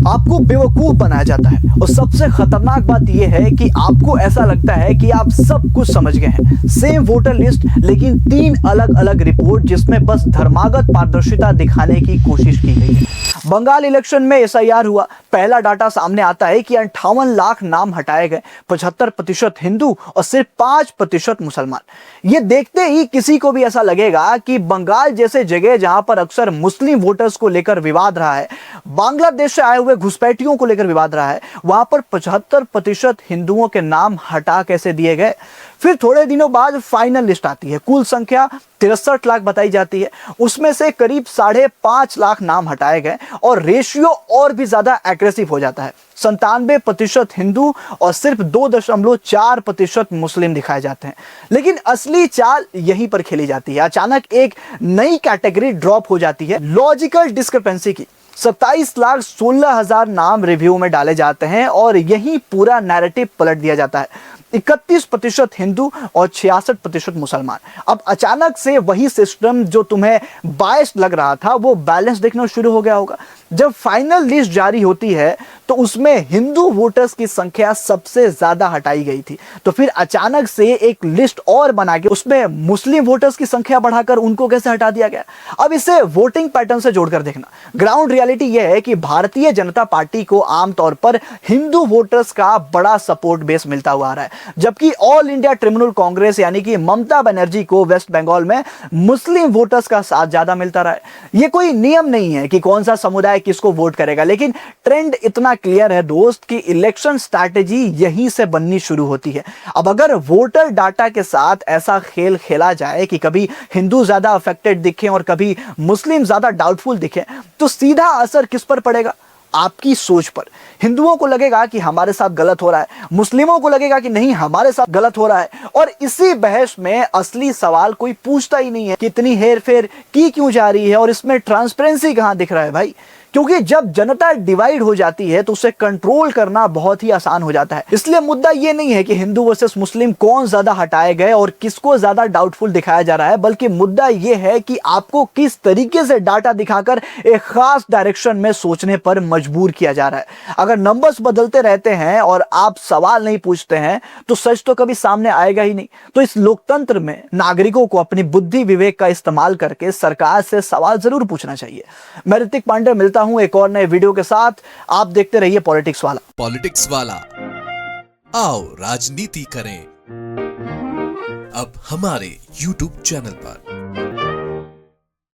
आपको बेवकूफ बनाया जाता है और सबसे खतरनाक बात यह है कि आपको ऐसा लगता है कि आप सब कुछ समझ गए हैं। सेम वोटर लिस्ट लेकिन 3 अलग अलग रिपोर्ट जिसमें बस धर्मागत पारदर्शिता दिखाने की कोशिश की गई है। बंगाल इलेक्शन में एसआईआर हुआ, पहला डाटा सामने आता है कि 58 लाख नाम हटाए गए, 75% हिंदू और सिर्फ 5% मुसलमान। ये देखते ही किसी को भी ऐसा लगेगा कि बंगाल जैसे जगह जहां पर अक्सर मुस्लिम वोटर्स को लेकर विवाद रहा है, बांग्लादेश से आए हुए घुसपैठियों को लेकर विवाद रहा है, वहां पर 75% हिंदुओं के नाम हटा कैसे दिए गए। फिर थोड़े दिनों बाद फाइनल लिस्ट आती है, कुल संख्या 63 लाख बताई जाती है, उसमें से करीब 5.5 लाख नाम हटाए गए और रेशियो और भी ज्यादा एग्रेसिव हो जाता है। 97% हिंदू और सिर्फ 2.4% मुस्लिम दिखाए जाते हैं। लेकिन असली चाल यहीं पर खेली जाती है। अचानक एक नई कैटेगरी ड्रॉप हो जाती है, लॉजिकल डिस्क्रिपेंसी की। 27,16,000 नाम रिव्यू में डाले जाते हैं और यही पूरा नैरेटिव पलट दिया जाता है। 31% हिंदू और 66% मुसलमान। अब अचानक से वही सिस्टम जो तुम्हें बायस्ड लग रहा था वो बैलेंस देखना शुरू हो गया होगा। जब फाइनल लिस्ट जारी होती है तो उसमें हिंदू वोटर्स की संख्या सबसे ज्यादा हटाई गई थी, तो फिर अचानक से एक लिस्ट और बना के उसमें मुस्लिम वोटर्स की संख्या बढ़ाकर उनको कैसे हटा दिया गया। अब इसे वोटिंग पैटर्न से जोड़कर देखना। ग्राउंड रियलिटी यह है कि भारतीय जनता पार्टी को आमतौर पर हिंदू वोटर्स का बड़ा सपोर्ट बेस मिलता हुआ आ रहा है, जबकि ऑल इंडिया तृणमूल कांग्रेस यानी कि ममता बनर्जी को वेस्ट बंगाल में मुस्लिम वोटर्स का साथ ज्यादा मिलता रहा है। यह कोई नियम नहीं है कि कौन सा समुदाय किसको वोट करेगा, लेकिन ट्रेंड इतना क्लियर है दोस्त कि इलेक्शन स्ट्रैटेजी यहीं से बननी शुरू होती है। अब अगर वोटर डाटा के साथ ऐसा खेल खेला जाए कि कभी हिंदू ज्यादा अफेक्टेड दिखे और कभी मुस्लिम ज्यादा डाउटफुल दिखे, तो सीधा असर किस पर पड़ेगा? आपकी सोच पर। हिंदुओं को लगेगा कि हमारे साथ गलत हो रहा है, मुस्लिमों को लगेगा कि नहीं हमारे साथ गलत हो रहा है। और इसी बहस में असली सवाल कोई पूछता ही नहीं है कि इतनी हेरफेर की क्यों जा रही है और इसमें ट्रांसपेरेंसी कहां दिख रहा है भाई। क्योंकि जब जनता डिवाइड हो जाती है तो उसे कंट्रोल करना बहुत ही आसान हो जाता है। इसलिए मुद्दा यह नहीं है कि हिंदू वर्सेस मुस्लिम कौन ज्यादा हटाए गए और किसको ज्यादा डाउटफुल दिखाया जा रहा है, बल्कि मुद्दा यह है कि आपको किस तरीके से डाटा दिखाकर एक खास डायरेक्शन में सोचने पर मजबूर किया जा रहा है। अगर नंबर्स बदलते रहते हैं और आप सवाल नहीं पूछते हैं तो सच तो कभी सामने आएगा ही नहीं। तो इस लोकतंत्र में नागरिकों को अपनी बुद्धि विवेक का इस्तेमाल करके सरकार से सवाल जरूर पूछना चाहिए। मैं ऋतिक पांडे मिलता हूं एक और नए वीडियो के साथ। आप देखते रहिए पॉलिटिक्स वाला। पॉलिटिक्स वाला, आओ राजनीति करें अब हमारे YouTube चैनल पर।